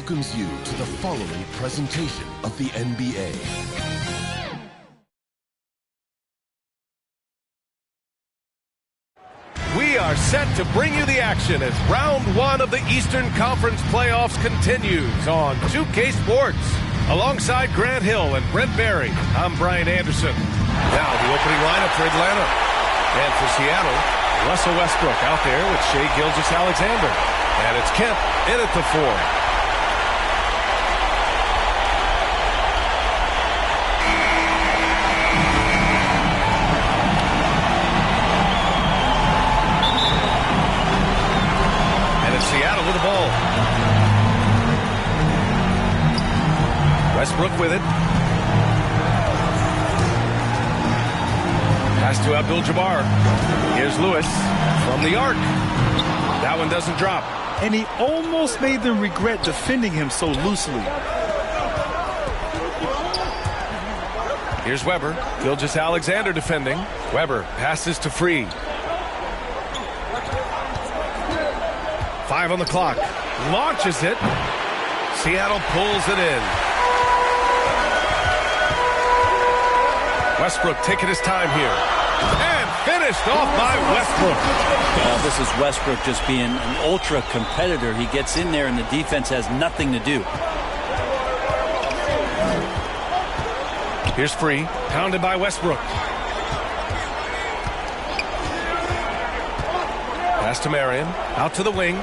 welcomes you to the following presentation of the NBA. We are set to bring you the action as round one of the Eastern Conference playoffs continues on 2K Sports. Alongside Grant Hill and Brent Barry, I'm Brian Anderson. Now the opening lineup for Atlanta. And for Seattle, Russell Westbrook out there with Shai Gilgeous-Alexander. And it's Kemp in at the 4. Seattle with the ball. Westbrook with it. Pass to Abdul-Jabbar. Here's Lewis from the arc. That one doesn't drop. And he almost made them regret defending him so loosely. Here's Weber. Gilgeous-Alexander defending. Weber passes to Free. 5 on the clock. Launches it. Seattle pulls it in. Westbrook taking his time here. And finished off by Westbrook. Well, this is Westbrook just being an ultra competitor. He gets in there and the defense has nothing to do. Here's Free. Pounded by Westbrook. Pass to Marion. Out to the wing.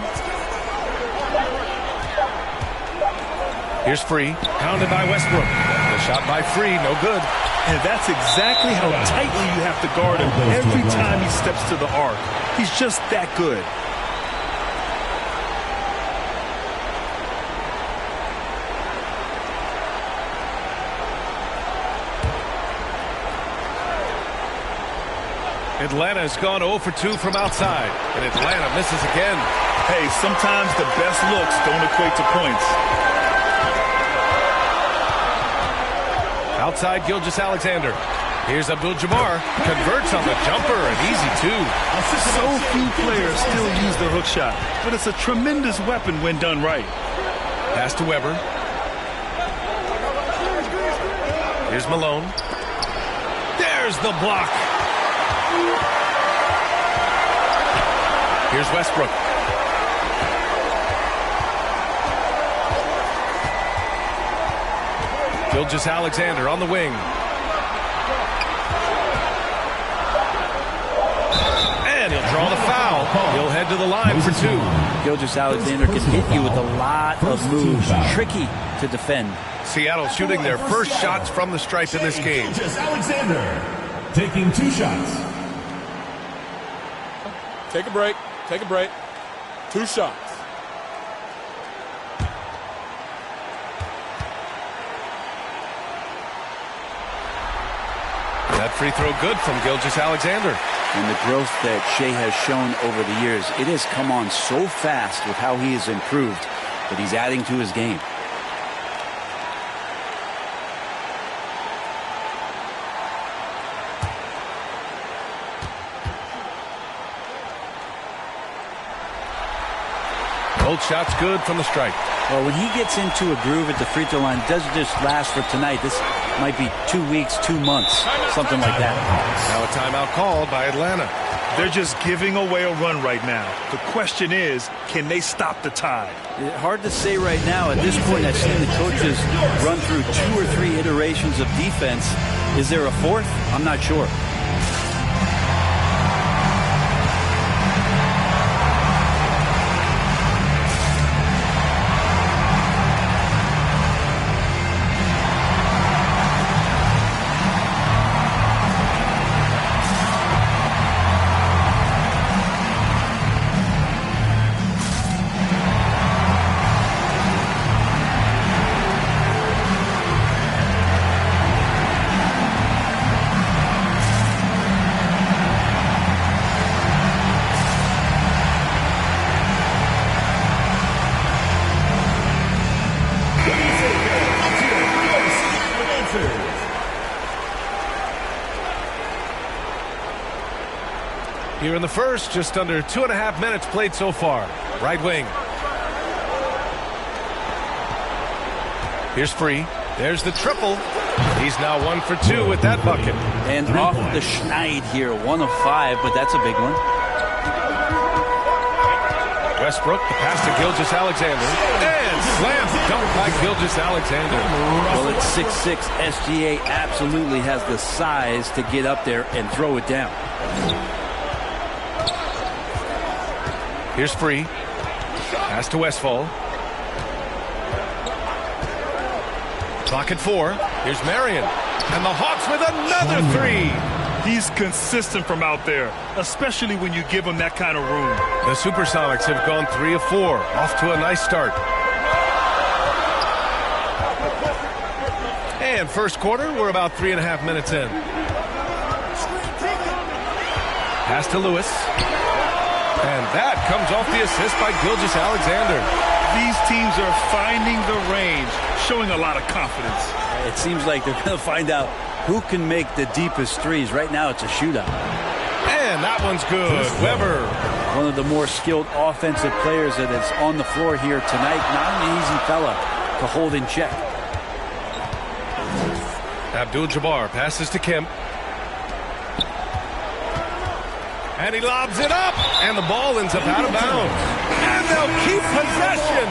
Here's Free. Pounded by Westbrook. The shot by Free. No good. And that's exactly how tightly you have to guard him every time he steps to the arc. He's just that good. Atlanta's gone 0 for 2 from outside. And Atlanta misses again. Hey, sometimes the best looks don't equate to points. Outside Gilgeous-Alexander. Here's Abdul-Jabbar. Converts on the jumper. An easy 2. So few players still use the hook shot. But it's a tremendous weapon when done right. Pass to Weber. Here's Malone. There's the block. Here's Westbrook. Gilgeous-Alexander on the wing. And he'll draw the foul. He'll head to the line for 2. Gilgeous-Alexander can hit you with a lot of moves. Tricky to defend. Seattle shooting their first shots from the stripe in this game. Gilgeous-Alexander taking 2 shots. Take a break. Take a break. 2 shots. That free throw good from Gilgeous-Alexander. And the growth that Shai has shown over the years, it has come on so fast with how he has improved that he's adding to his game. Both shots good from the stripe. Well, when he gets into a groove at the free throw line, it doesn't just last for tonight. This might be 2 weeks, 2 months, something like that. Now a timeout called by Atlanta. They're just giving away a run right now. The question is, can they stop the tide? Hard to say right now. At this point, I've seen the coaches run through 2 or 3 iterations of defense. Is there a 4th? I'm not sure. Here in the first, just under 2.5 minutes played so far. Right wing. Here's Free. There's the triple. He's now 1 for 2 with that bucket. And off the schneid here, 1 of 5, but that's a big one. Westbrook, the pass to Gilgeous-Alexander. And slam dunk by Gilgeous-Alexander. Well, it's 6'6". SGA absolutely has the size to get up there and throw it down. Here's Free. Pass to Westfall. Clock at 4. Here's Marion. And the Hawks with another 3. He's consistent from out there, especially when you give him that kind of room. The Supersonics have gone 3 of 4. Off to a nice start. And first quarter, we're about 3.5 minutes in. Pass to Lewis. And that comes off the assist by Gilgeous-Alexander. These teams are finding the range, showing a lot of confidence. It seems like they're going to find out who can make the deepest threes. Right now, it's a shootout. And that one's good. Weber. One of the more skilled offensive players that is on the floor here tonight. Not an easy fella to hold in check. Abdul-Jabbar passes to Kemp. And he lobs it up. And the ball ends up out of bounds. And they'll keep possession.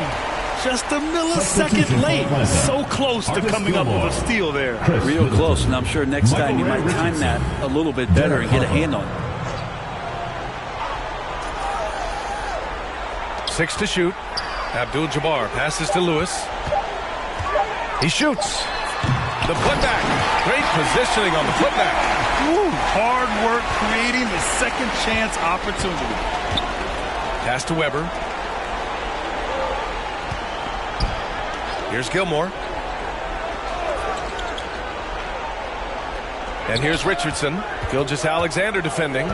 Just a millisecond late. So close to coming up with a steal there. Real close, and I'm sure next time you might time that a little bit better and get a hand on it. 6 to shoot. Abdul-Jabbar passes to Lewis. He shoots. The putback. Great positioning on the putback. Ooh, hard work creating the second chance opportunity. Pass to Weber. Here's Gilmore. And here's Richardson. Gilgeous-Alexander defending.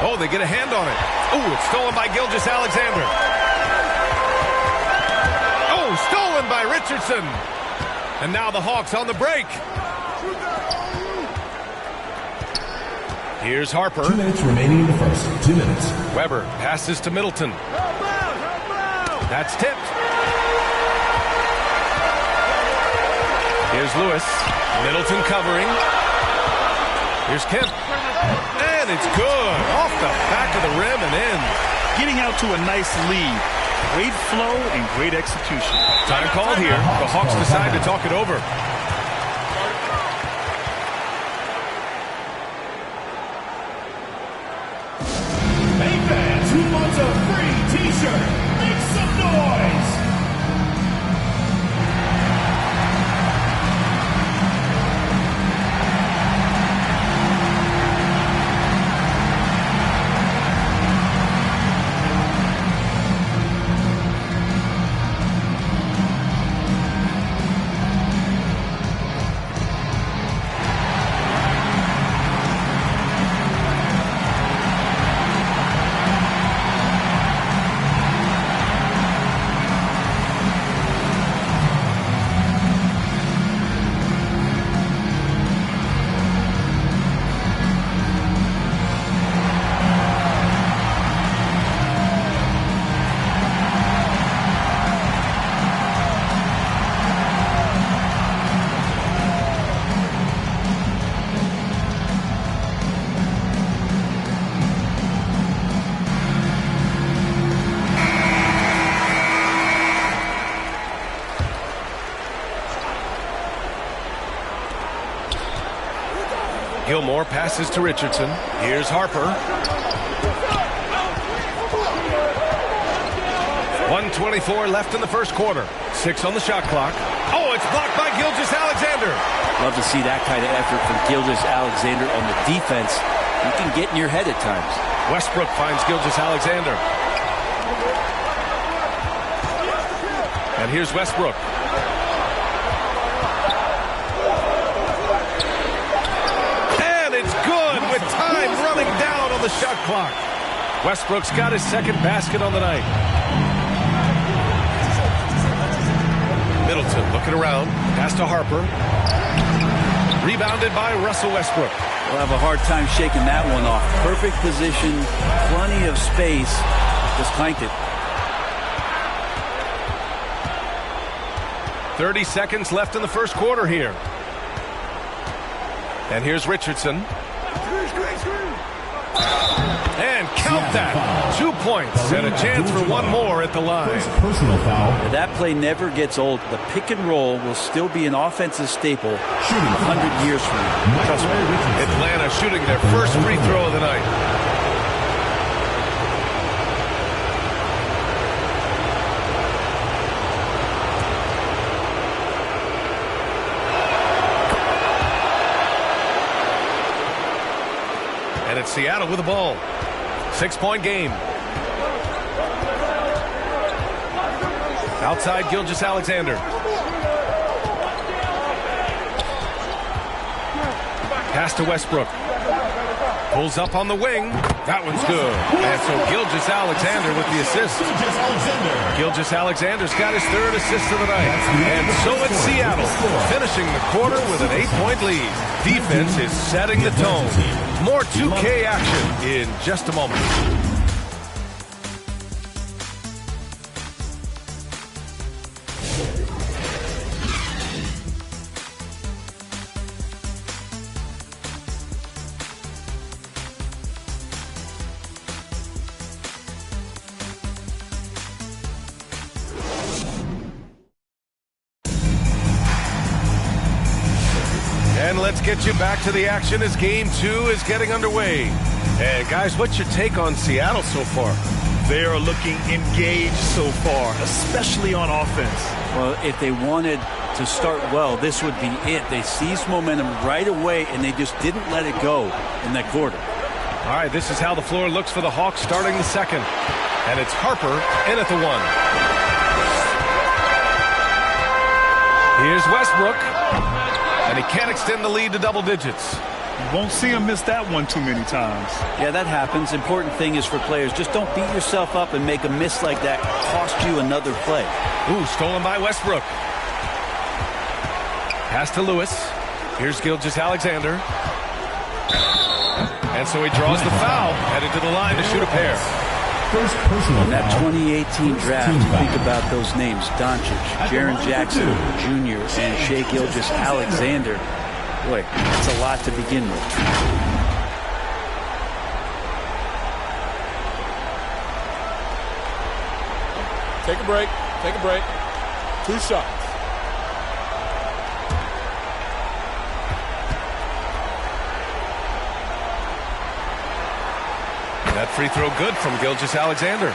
Oh, they get a hand on it. Oh, it's stolen by Gilgeous-Alexander. Oh, stolen by Richardson. And now the Hawks on the break. Here's Harper. 2 minutes remaining in the first. 2 minutes. Weber passes to Middleton. That's tipped. Here's Lewis. Middleton covering. Here's Kemp. And it's good. Off the back of the rim and in. Getting out to a nice lead. Great flow and great execution. Time called here. The Hawks decide to talk it over. Hey fans, who wants a free t-shirt? Make some noise! Gilmore passes to Richardson. Here's Harper. 1:24 left in the first quarter. 6 on the shot clock. Oh, it's blocked by Gilgeous-Alexander. Love to see that kind of effort from Gilgeous-Alexander on the defense. You can get in your head at times. Westbrook finds Gilgeous-Alexander. And here's Westbrook. With time running down on the shot clock. Westbrook's got his second basket on the night. Middleton looking around. Pass to Harper. Rebounded by Russell Westbrook. We'll have a hard time shaking that one off. Perfect position, plenty of space. Just clanked it. 30 seconds left in the first quarter here. And here's Richardson. And count that. 2 points and a chance for one more at the line. Personal foul. That play never gets old. The pick and roll will still be an offensive staple 100 years from now. Trust me. Atlanta shooting their first free throw of the night. And it's Seattle with the ball. 6-point game. Outside Gilgeous-Alexander. Pass to Westbrook. Pulls up on the wing. That one's good. And so Gilgeous-Alexander with the assist. Gilgeous-Alexander's got his third assist of the night. And so it's Seattle, finishing the quarter with an 8-point lead. Defense is setting the tone. More 2K action in just a moment. And let's get you back to the action as Game 2 is getting underway. And guys, what's your take on Seattle so far? They are looking engaged so far, especially on offense. Well, if they wanted to start well, this would be it. They seized momentum right away, and they just didn't let it go in that quarter. All right, this is how the floor looks for the Hawks starting the second. And it's Harper in at the 1. Here's Westbrook. And he can't extend the lead to double digits. You won't see him miss that one too many times. Yeah, that happens. Important thing is for players, just don't beat yourself up and make a miss like that cost you another play. Ooh, stolen by Westbrook. Pass to Lewis. Here's Gilgeous-Alexander. And so he draws the foul, headed to the line to shoot a pair. First personal In that foul. 2018 draft, think about those names: Doncic, Jaren Jackson Jr., and Shai Gilgeous-Alexander. Boy, that's a lot to begin with. Take a break. Take a break. 2 shots. That free throw good from Gilgeous-Alexander.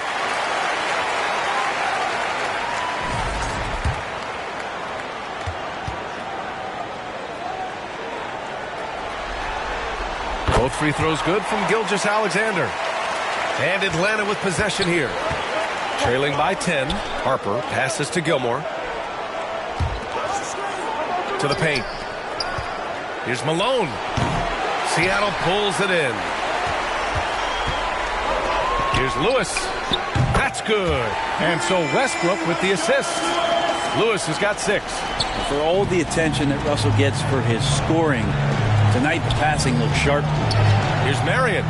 Both free throws good from Gilgeous-Alexander. And Atlanta with possession here. Trailing by 10. Harper passes to Gilmore. To the paint. Here's Malone. Seattle pulls it in. Here's Lewis. That's good. And so Westbrook with the assist. Lewis has got 6. For all the attention that Russell gets for his scoring, tonight the passing looks sharp. Here's Marion.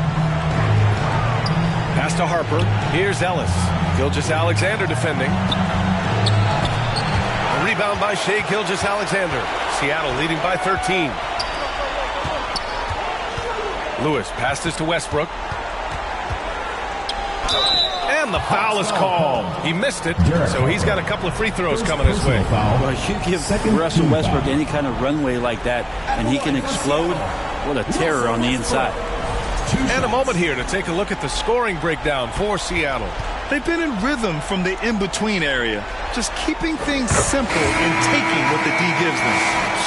Pass to Harper. Here's Ellis. Gilgeous-Alexander defending. A rebound by Shai Gilgeous-Alexander. Seattle leading by 13. Lewis passes to Westbrook. And the foul is called. He missed it, so he's got a couple of free throws coming his way. Well, you give Russell Westbrook any kind of runway like that, and he can explode. What a terror on the inside. And a moment here to take a look at the scoring breakdown for Seattle. They've been in rhythm from the in-between area, just keeping things simple and taking what the D gives them.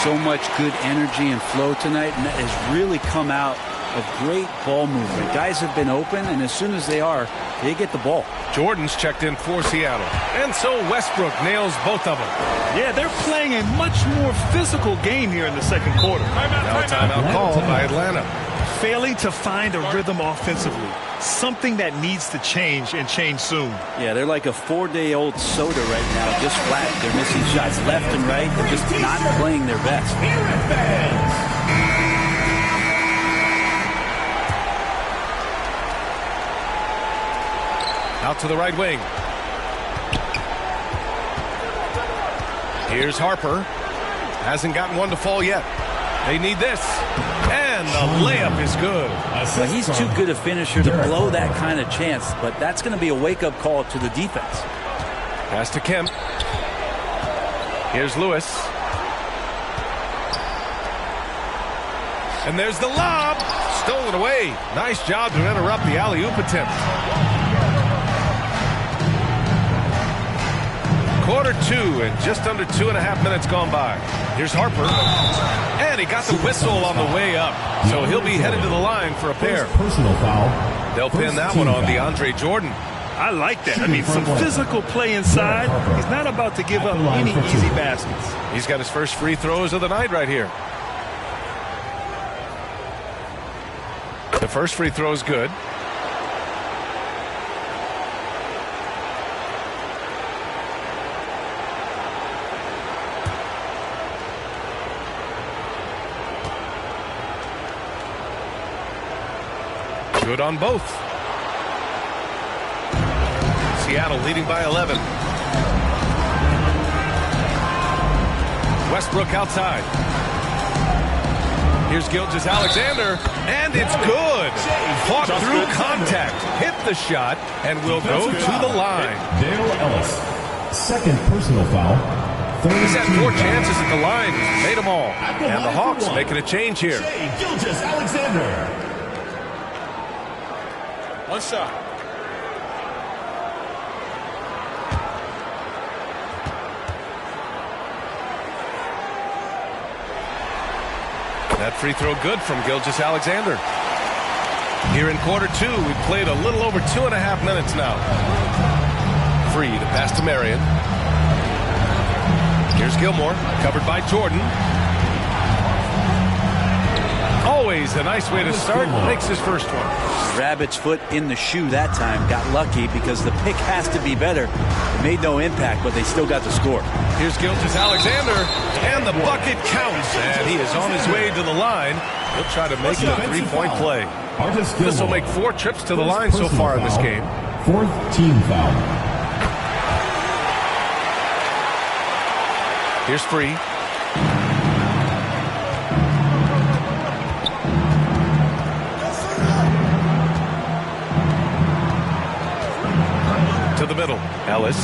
So much good energy and flow tonight, and that has really come out of great ball movement. Guys have been open, and as soon as they are, they get the ball. Jordan's checked in for Seattle. And so Westbrook nails both of them. Yeah, they're playing a much more physical game here in the second quarter. Now a timeout called by Atlanta. Failing to find a rhythm offensively. Something that needs to change and change soon. Yeah, they're like a 4-day-old soda right now, just flat. They're missing shots left and right. They're just not playing their best. Out to the right wing. Here's Harper. Hasn't gotten one to fall yet. They need this. And the layup is good. Well, he's too good a finisher to blow that kind of chance, but that's going to be a wake-up call to the defense. Pass to Kemp. Here's Lewis. And there's the lob. Stolen away. Nice job to interrupt the alley-oop attempt. Quarter 2 and just under 2.5 minutes gone by. Here's Harper. And he got the whistle on the way up. So he'll be headed to the line for a pair. Personal foul. They'll pin that one on DeAndre Jordan. I like that. I mean, some physical play inside. He's not about to give up any easy baskets. He's got his first free throws of the night right here. The first free throw is good. Good on both. Seattle leading by 11. Westbrook outside. Here's Gilgeous-Alexander, and it's good. Fought through contact, hit the shot, and will go to the line. Dale Ellis, second personal foul. He's had 4 chances at the line. He's made them all. And the Hawks making a change here. Gilgeous-Alexander. One shot. That free throw good from Gilgeous-Alexander. Here in quarter 2, we've played a little over 2.5 minutes now. Free to pass to Marion. Here's Gilmore, covered by Jordan. Always a nice way to start. Makes his first one. Rabbit's foot in the shoe that time. Got lucky because the pick has to be better. It made no impact, but they still got the score. Here's Gilgeous-Alexander, and the bucket counts. And he is on his way to the line. He'll try to make it a 3-point play. This will make 4 trips to the line so far in this game. 4th team foul. Here's Free. To the middle. Ellis.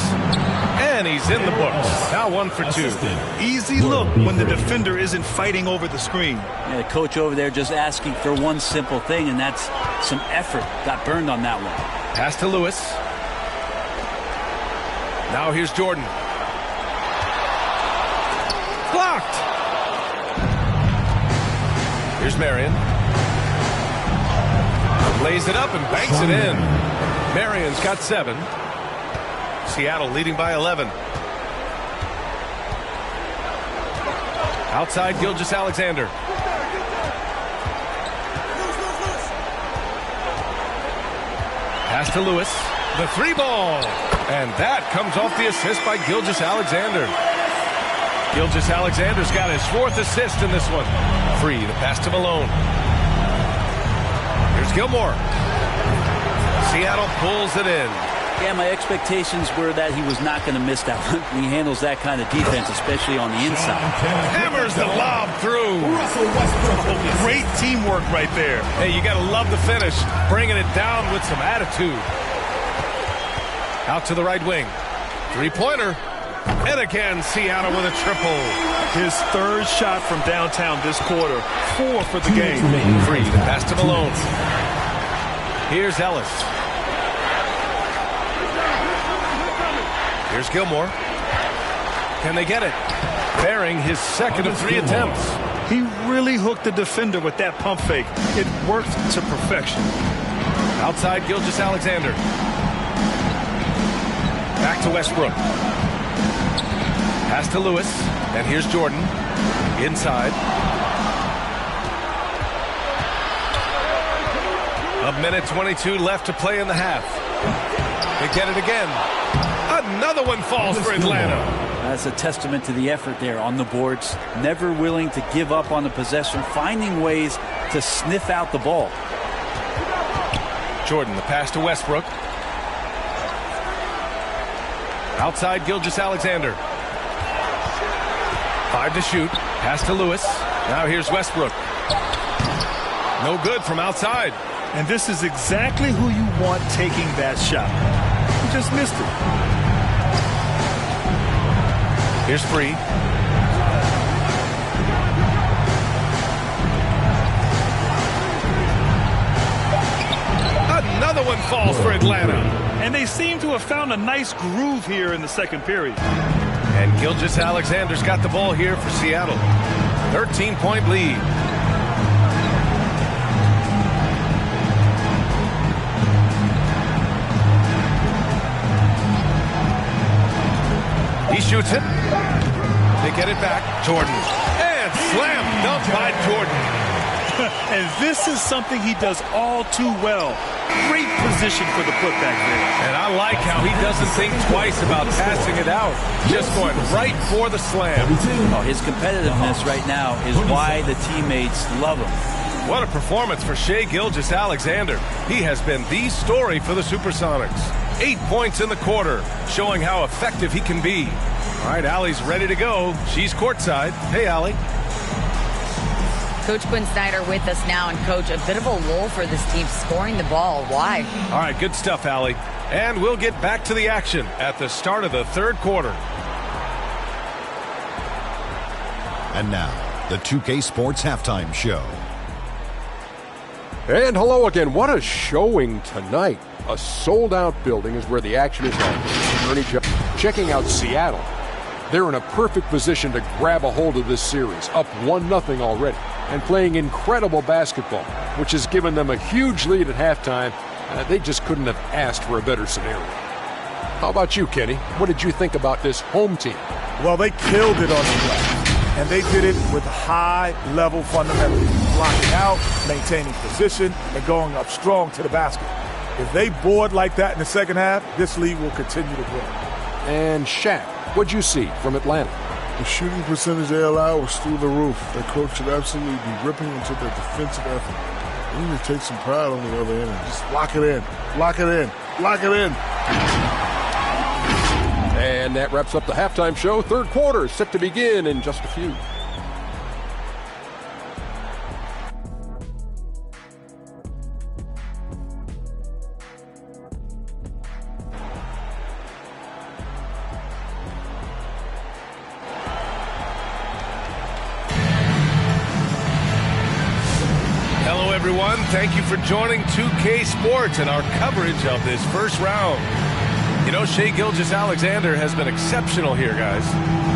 And he's in the books. Now 1 for 2. Easy look when the defender isn't fighting over the screen. Yeah, the coach over there just asking for one simple thing, and that's some effort. Got burned on that one. Pass to Lewis. Now here's Jordan. Blocked. Here's Marion. Lays it up and banks it in. Marion's got 7. Seattle leading by 11. Outside Gilgeous-Alexander. Pass to Lewis. The 3-ball. And that comes off the assist by Gilgeous-Alexander. Gilgeous-Alexander's got his 4th assist in this one. Free to pass to Malone. Here's Gilmore. Seattle pulls it in. Yeah, my expectations were that he was not going to miss that one. He handles that kind of defense, especially on the inside. Hammers the lob through. Great teamwork right there. Hey, you got to love the finish. Bringing it down with some attitude. Out to the right wing. 3-pointer. And again, Seattle with a triple. His 3rd shot from downtown this quarter. 4 for the game. Free to pass to Malone. Here's Ellis. Here's Gilmore. Can they get it? Bearing his 2nd of 3 attempts. He really hooked the defender with that pump fake. It worked to perfection. Outside Gilgeous-Alexander. Back to Westbrook. Pass to Lewis. And here's Jordan. Inside. 1:22 left to play in the half. They get it again. Another one falls for Atlanta. That's a testament to the effort there on the boards. Never willing to give up on the possession, finding ways to sniff out the ball. Jordan, the pass to Westbrook. Outside Gilgeous-Alexander. Tried to shoot. Pass to Lewis. Now here's Westbrook. No good from outside. And this is exactly who you want taking that shot. He just missed it. Here's Free. Another one falls for Atlanta. And they seem to have found a nice groove here in the second period. And Gilgeous-Alexander's got the ball here for Seattle. 13-point lead. He shoots it. They get it back. Jordan. And slam dunk by Jordan. And this is something he does all too well. Great position for the putback there. And I like how he doesn't think twice about passing it out. Just going right for the slam. Oh, his competitiveness right now is why the teammates love him. What a performance for Shai Gilgeous-Alexander. He has been the story for the Supersonics. 8 points in the quarter, showing how effective he can be. All right, Allie's ready to go. She's courtside. Hey, Allie. Coach Quinn Snyder with us now, and Coach, a bit of a lull for this team scoring the ball. Why? All right, good stuff, Allie. And we'll get back to the action at the start of the third quarter. And now, the 2K Sports Halftime Show. And hello again. What a showing tonight. A sold-out building is where the action is held. Ernie checking out Seattle. They're in a perfect position to grab a hold of this series, up 1-0 already, and playing incredible basketball, which has given them a huge lead at halftime. They just couldn't have asked for a better scenario. How about you, Kenny? What did you think about this home team? Well, they killed it on the glass, and they did it with high-level fundamentals, blocking out, maintaining position, and going up strong to the basket. If they board like that in the second half, this lead will continue to grow. And Shaq, what'd you see from Atlanta? The shooting percentage they allowed was through the roof. Their coach should absolutely be ripping into their defensive effort. They need to take some pride on the other end and just lock it in, lock it in, lock it in. And that wraps up the halftime show. Third quarter is set to begin in just a few. Hello, everyone. Thank you for joining 2K Sports and our coverage of this first round. You know, Shai Gilgeous-Alexander has been exceptional here, guys.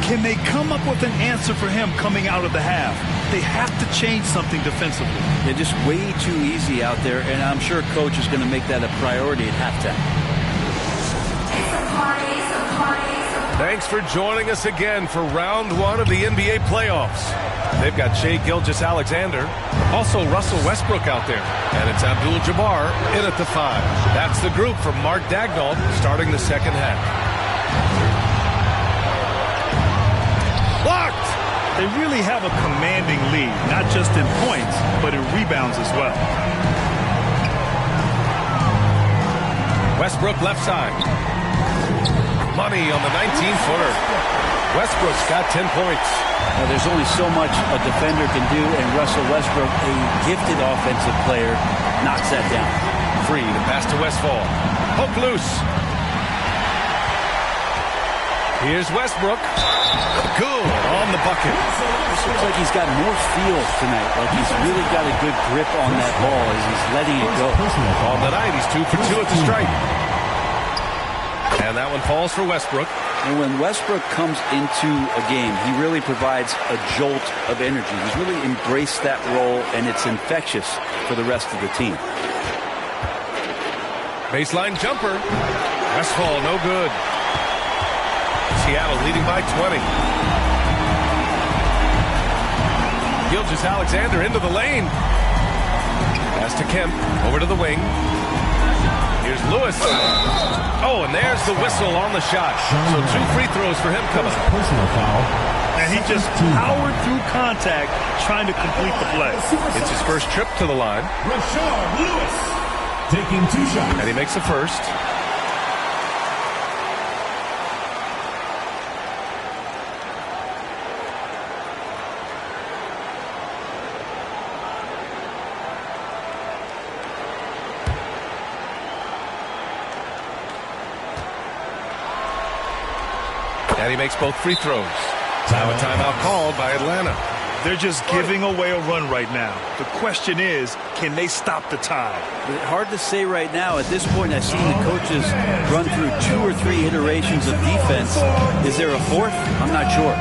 Can they come up with an answer for him coming out of the half? They have to change something defensively. They're just way too easy out there, and I'm sure Coach is going to make that a priority at halftime. Thanks for joining us again for round one of the NBA playoffs. They've got Shai Gilgeous-Alexander, also Russell Westbrook out there, and it's Abdul-Jabbar in at the 5. That's the group from Mark Daigneault starting the second half. Blocked! They really have a commanding lead, not just in points, but in rebounds as well. Westbrook left side. Money on the 19-footer. Westbrook's got 10 points. Now, there's only so much a defender can do, and Russell Westbrook, a gifted offensive player, knocks that down. Free, the pass to Westfall. Poke loose. Here's Westbrook. Good on the bucket. Looks like he's got more feel tonight, like he's really got a good grip on that ball as he's letting it go. On the night, he's 2 for 2 at the stripe. And that one falls for Westbrook. And when Westbrook comes into a game, he really provides a jolt of energy. He's really embraced that role, and it's infectious for the rest of the team. Baseline jumper. Westfall, no good. Seattle leading by 20. Gilgeous-Alexander into the lane. Pass to Kemp, over to the wing. Here's Lewis. Oh, and there's the whistle on the shot. So 2 free throws for him coming up. Personal foul. And he just powered through contact trying to complete the play. It's his first trip to the line. Rashard Lewis taking 2 shots. And he makes the first. And he makes both free throws. Now a timeout called by Atlanta. They're just giving away a run right now. The question is, can they stop the tide? Hard to say right now. At this point, I've seen the coaches run through 2 or 3 iterations of defense. Is there a fourth? I'm not sure.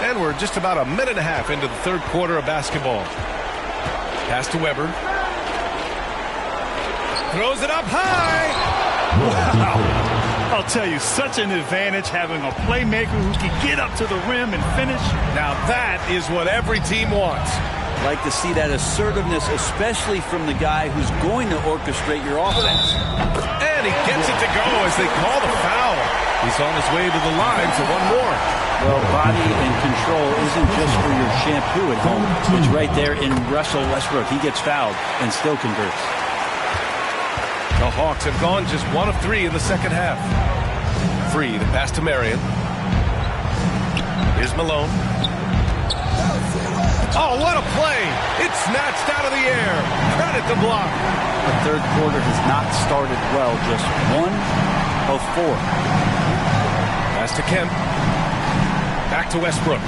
And we're just about a minute and a half into the third quarter of basketball. Pass to Weber. Throws it up high. Wow. I'll tell you, such an advantage having a playmaker who can get up to the rim and finish. Now that is what every team wants. Like to see that assertiveness, especially from the guy who's going to orchestrate your offense. And he gets it to go as they call the foul. He's on his way to the line for one more. Well, body and control isn't just for your shampoo at home. It's right there in Russell Westbrook. He gets fouled and still converts. The Hawks have gone just 1 of 3 in the second half. Free to pass to Marion. Here's Malone. Oh, what a play! It's snatched out of the air. Credit the block. The third quarter has not started well. Just 1 of 4. Pass to Kemp. Back to Westbrook.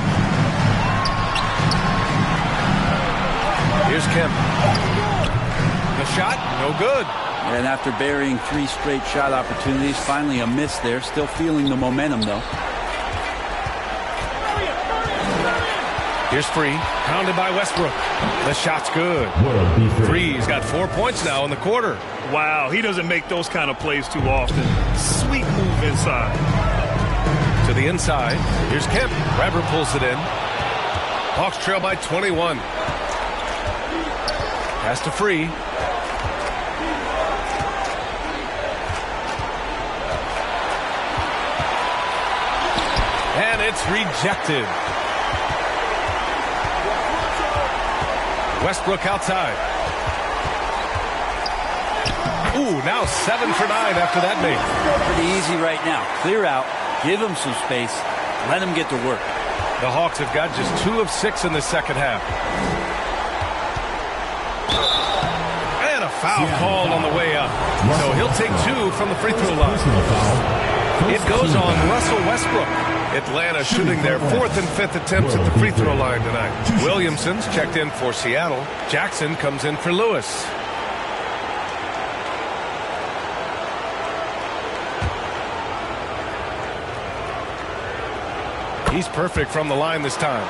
Here's Kemp. The shot, no good. And after burying 3 straight shot opportunities, finally a miss there. Still feeling the momentum, though. Here's Free, pounded by Westbrook. The shot's good. Free's got 4 points now in the quarter. Wow, he doesn't make those kind of plays too often. Sweet move inside. To the inside. Here's Kemp. Weber pulls it in. Hawks trail by 21. Pass to Free. And it's rejected. Westbrook outside. Ooh, now 7 for 9 after that make. Pretty easy right now. Clear out. Give him some space. Let him get to work. The Hawks have got just 2 of 6 in the second half. And a foul called on the way up. So he'll take 2 from the free throw line. It goes on Russell Westbrook. Atlanta shooting their 4th and 5th attempts at the free throw line tonight. Williamson's checked in for Seattle. Jackson comes in for Lewis. He's perfect from the line this time.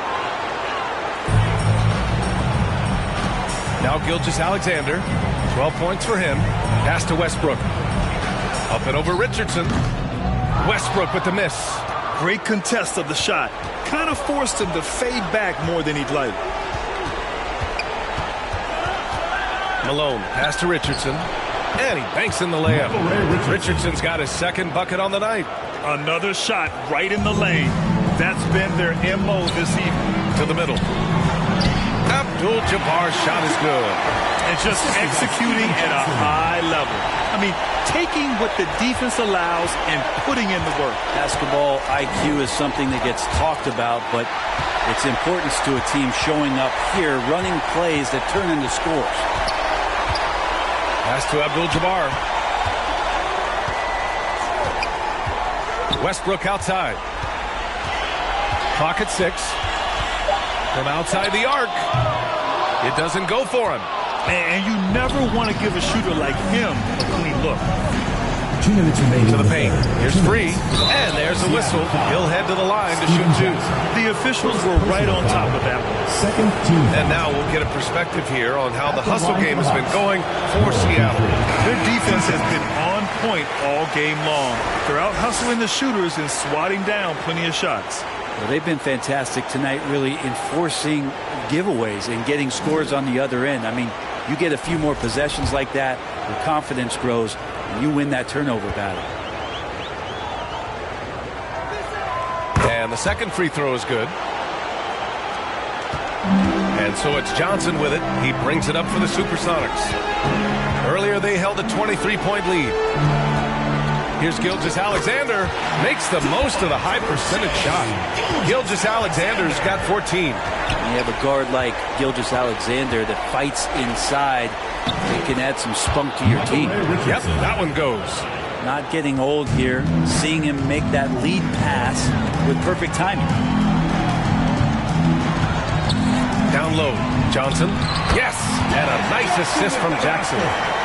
Now Gilgeous-Alexander. 12 points for him. Pass to Westbrook. Up and over Richardson. Westbrook with the miss. Great contest of the shot. Kind of forced him to fade back more than he'd like. Malone, pass to Richardson. And he banks in the layup. Richardson's got his 2nd bucket on the night. Another shot right in the lane. That's been their MO this evening. To the middle. Abdul-Jabbar's shot is good. And just executing at a high level. I mean, taking what the defense allows and putting in the work. Basketball IQ is something that gets talked about, but its importance to a team showing up here, running plays that turn into scores. Pass to Abdul-Jabbar. Westbrook outside. Clock at 6. From outside the arc. It doesn't go for him. And you never want to give a shooter like him a clean look. 2 minutes remaining. To the paint. Here's Free. And there's a whistle. He'll head to the line to shoot 2. The officials were right on top of that one. Second team. And now we'll get a perspective here on how the hustle game has been going for Seattle. Their defense has been on point all game long. They're out hustling the shooters and swatting down plenty of shots. Well, they've been fantastic tonight, really enforcing giveaways and getting scores on the other end. I mean, you get a few more possessions like that, your confidence grows, and you win that turnover battle. And the 2nd free throw is good. And so it's Johnson with it. He brings it up for the Supersonics. Earlier they held a 23-point lead. Here's Gilgeous-Alexander. Makes the most of the high percentage shot. Gilgeous-Alexander's got 14. When you have a guard like Gilgeous-Alexander that fights inside, it can add some spunk to your team. Yep, that one goes. Not getting old here. Seeing him make that lead pass with perfect timing. Down low, Johnson. Yes, and a nice assist from Jackson.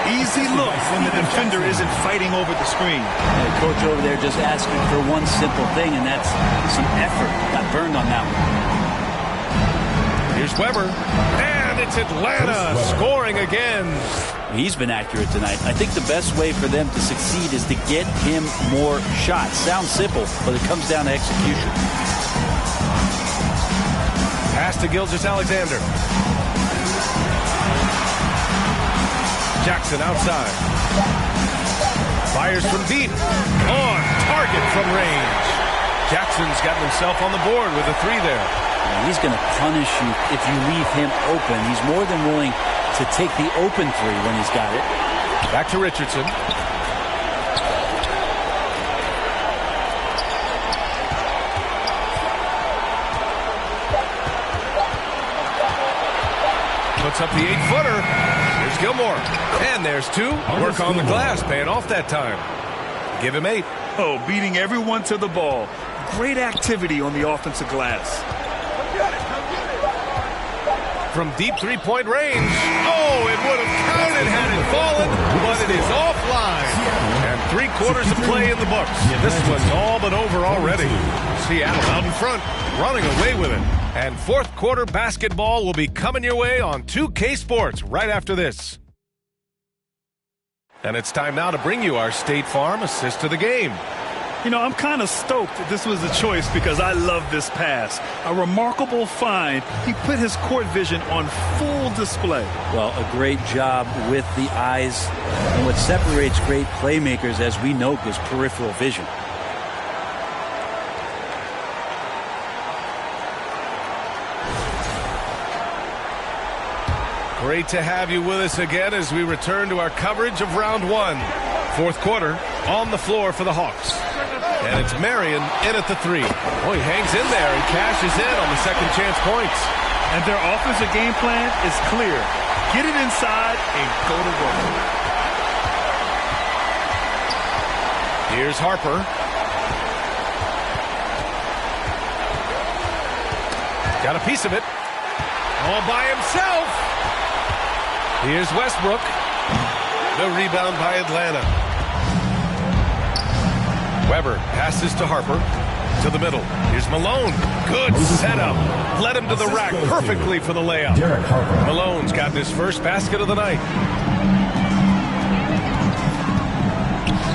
Easy look when the defender isn't fighting over the screen. The coach over there just asking for one simple thing, and that's some effort. Got burned on that one. Here's Weber, and it's Atlanta scoring again. He's been accurate tonight. I think the best way for them to succeed is to get him more shots. Sounds simple, but it comes down to execution. Pass to Gilgeous-Alexander. Jackson outside. Fires from deep. On target from range. Jackson's gotten himself on the board with a 3 there. And he's going to punish you if you leave him open. He's more than willing to take the open 3 when he's got it. Back to Richardson. Puts up the 8-footer. Here's Gilmore. And there's 2. Work on the glass, paying off that time. Give him 8. Oh, beating everyone to the ball. Great activity on the offensive glass. From deep 3-point range. Oh, it would have counted had it fallen, but it is offline. And 3/4 of play in the books. This one's all but over already. Seattle out in front, running away with it. And 4th quarter basketball will be coming your way on 2K Sports right after this. And it's time now to bring you our State Farm assist to the game. You know, I'm kind of stoked that this was a choice because I love this pass. A remarkable find. He put his court vision on full display. Well, a great job with the eyes. And what separates great playmakers, as we know, is peripheral vision. Great to have you with us again as we return to our coverage of round 1. 4th quarter on the floor for the Hawks. And it's Marion in at the 3. Oh, he hangs in there and cashes in on the second chance points. And their offensive game plan is clear. Get it inside and go to work. Here's Harper. Got a piece of it. All by himself. Here's Westbrook. The rebound by Atlanta. Weber passes to Harper. To the middle. Here's Malone. Good setup. Led him to the rack perfectly for the layup. Malone's gotten his first basket of the night.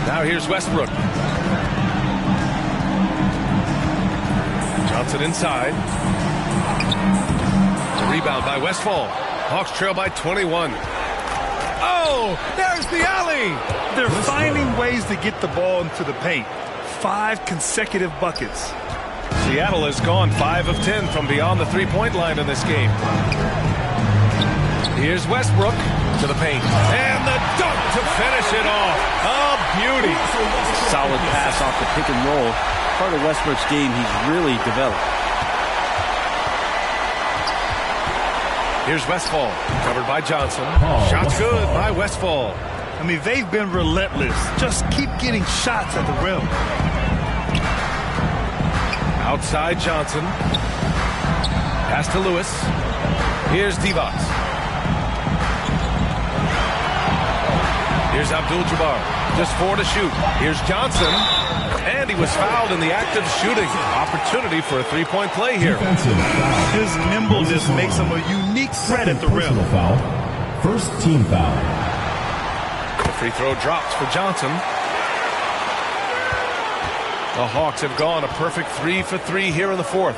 Now here's Westbrook. Johnson inside. The rebound by Westfall. Hawks trail by 21. Oh, there's the alley. They're finding ways to get the ball into the paint. 5 consecutive buckets. Seattle has gone 5 of 10 from beyond the 3-point line in this game. Here's Westbrook to the paint. And the dunk to finish it off. A beauty. Solid pass off the pick and roll. Part of Westbrook's game he's really developed. Here's Westfall, covered by Johnson. Shots good by Westfall. I mean, they've been relentless. Just keep getting shots at the rim. Outside Johnson. Pass to Lewis. Here's Divac. Here's Abdul-Jabbar. Just 4 to shoot. Here's Johnson. And he was fouled in the act of shooting. Opportunity for a 3-point play here. His nimbleness makes him a unique threat at the rim. First team foul. The free throw drops for Johnson. The Hawks have gone a perfect 3 for 3 here in the 4th.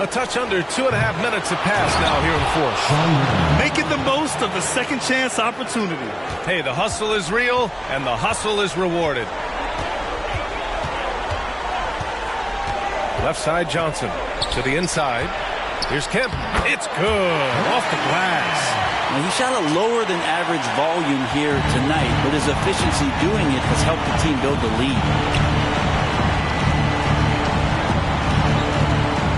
A touch under 2.5 minutes have passed now here in the 4th. Making the most of the second chance opportunity. Hey, the hustle is real, and the hustle is rewarded. Left side Johnson to the inside. Here's Kemp. It's good. Off the glass. Now, he shot a lower than average volume here tonight, but his efficiency doing it has helped the team build the lead.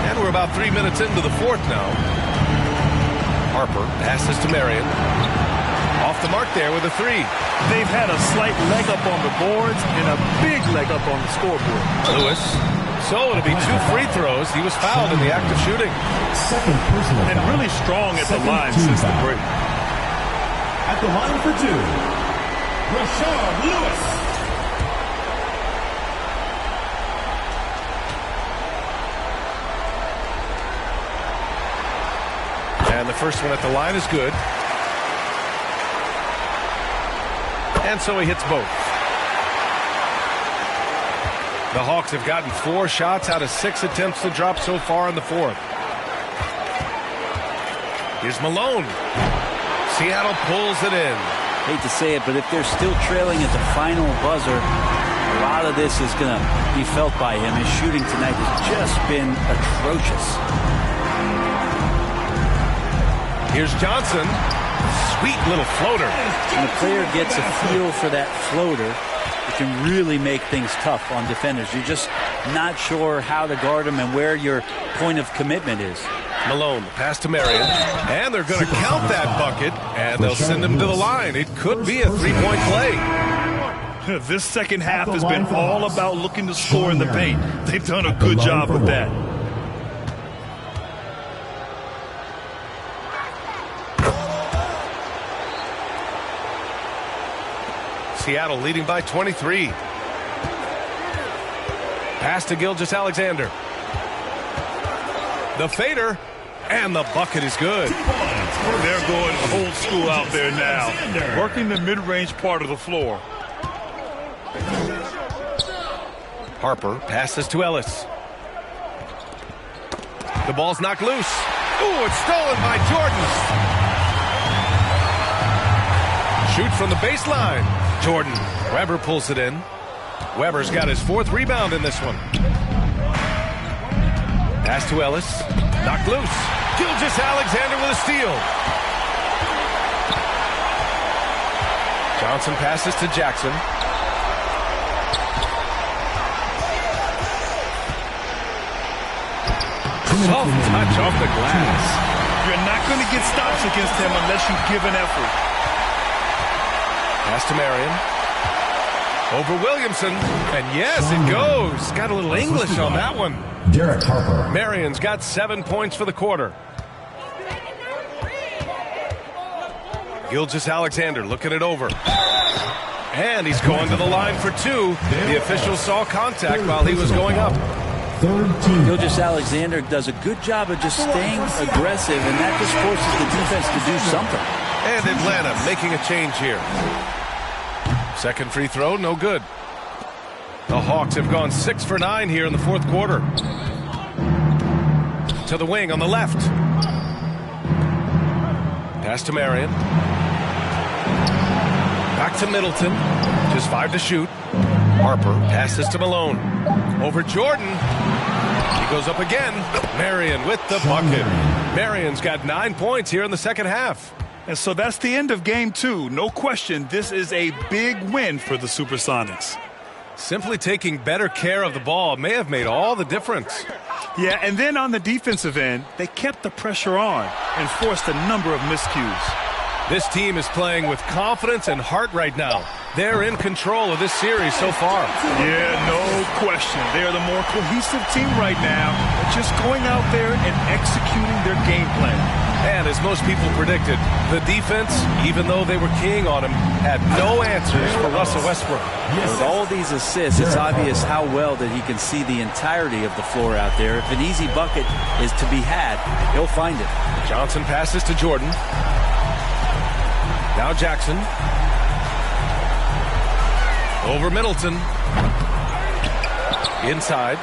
And we're about 3 minutes into the fourth now. Harper passes to Marion. Off the mark there with a three. They've had a slight leg up on the boards and a big leg up on the scoreboard. Lewis. So it'll be 2 free throws. He was fouled in the act of shooting. Second personal And foul. really strong at the Second line team since the foul. break. At the line for 2, Rashard Lewis. And the first one at the line is good. And so he hits both. The Hawks have gotten 4 shots out of 6 attempts to drop so far in the fourth. Here's Malone. Seattle pulls it in. Hate to say it, but if they're still trailing at the final buzzer, a lot of this is going to be felt by him. His shooting tonight has just been atrocious. Here's Johnson. Sweet little floater. When a player gets a feel for that floater, it can really make things tough on defenders. You're just not sure how to guard them and where your point of commitment is. Malone, pass to Marion, and they're going to count that bucket, and they'll send him to the line. It could be a 3-point play. This second half has been all about looking to score in the paint. They've done a good job with that. Seattle leading by 23. Pass to Gilgeous-Alexander. The fader, and the bucket is good. They're going old school out there now, working the mid-range part of the floor. Harper passes to Ellis. The ball's knocked loose. Ooh, it's stolen by Jordan. Shoot from the baseline. Jordan. Weber pulls it in. Weber's got his 4th rebound in this one. Pass to Ellis. Knocked loose. Gilgeous-Alexander with a steal. Johnson passes to Jackson. Soft touch off the glass. You're not going to get stops against him unless you give an effort. Pass to Marion. Over Williamson. And yes, it goes. Got a little English on that one. Derek Harper. Marion's got 7 points for the quarter. Gilgeous-Alexander looking it over. And he's going to the line for 2. The official saw contact while he was going up. Gilgeous-Alexander does a good job of just staying aggressive, and that just forces the defense to do something. And Atlanta making a change here. Second free throw, no good. The Hawks have gone 6 for 9 here in the fourth quarter. To the wing on the left. Pass to Marion. Back to Middleton. Just 5 to shoot. Harper passes to Malone. Over Jordan. He goes up again. Marion with the bucket. Marion's got 9 points here in the second half. And so that's the end of game 2. No question, this is a big win for the Supersonics. Simply taking better care of the ball may have made all the difference. Yeah, and then on the defensive end, they kept the pressure on and forced a number of miscues. This team is playing with confidence and heart right now. They're in control of this series so far. Yeah, no question. They're the more cohesive team right now, just going out there and executing their game plan. And as most people predicted, the defense, even though they were keying on him, had no answers for Russell Westbrook. With all these assists, it's obvious how well that he can see the entirety of the floor out there. If an easy bucket is to be had, he'll find it. Johnson passes to Jordan. Now Jackson. Over Middleton. Inside.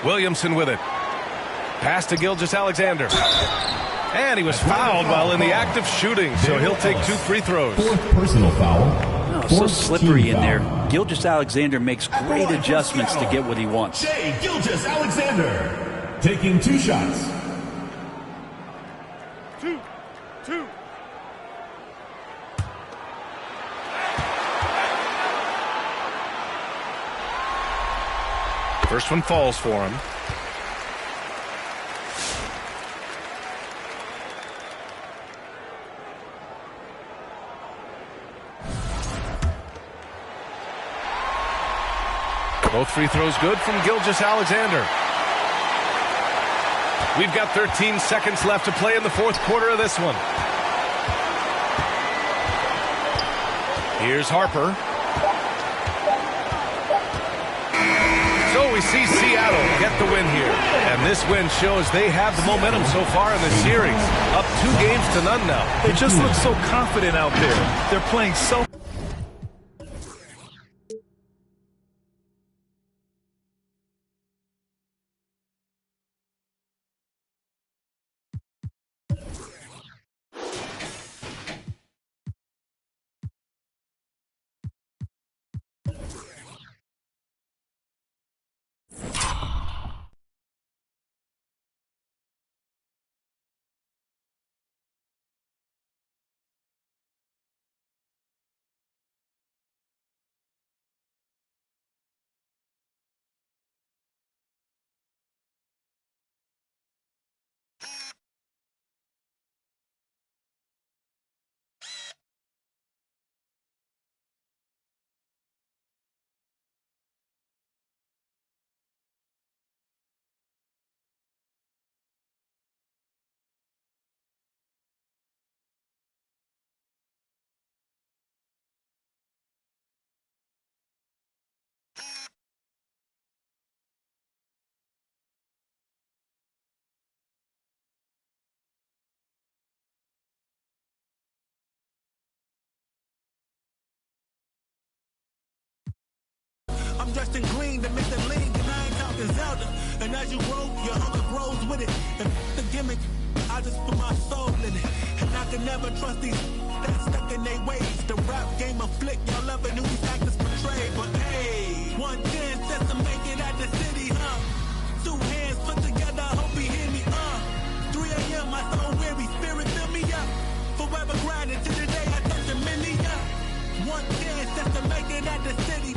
Williamson with it. Pass to Gilgeous-Alexander. And he was fouled while in the act of shooting, so he'll take 2 free throws. 4th personal foul. Oh, so slippery in there. Gilgeous-Alexander makes great adjustments to get what he wants. Gilgeous-Alexander taking 2 shots. First one falls for him. Both free throws good from Gilgeous-Alexander. We've got 13 seconds left to play in the fourth quarter of this one. Here's Harper. So we see Seattle get the win here. And this win shows they have the momentum so far in the series. Up 2 games to none now. They just look so confident out there. They're playing so... I'm dressed in green to make the league, and I ain't talking Zelda. And as you grow, your hunger grows with it. And the gimmick, I just put my soul in it. And I can never trust these that's stuck in their ways. The rap game of flick, y'all ever knew these actors portray. But hey, 1 chance just to make it at the city, huh? 2 hands put together, I hope he hear me, 3 a.m., my soul weary, spirit fill me up. Forever grinding to the day I touch a million. 1 chance just to make it at the city.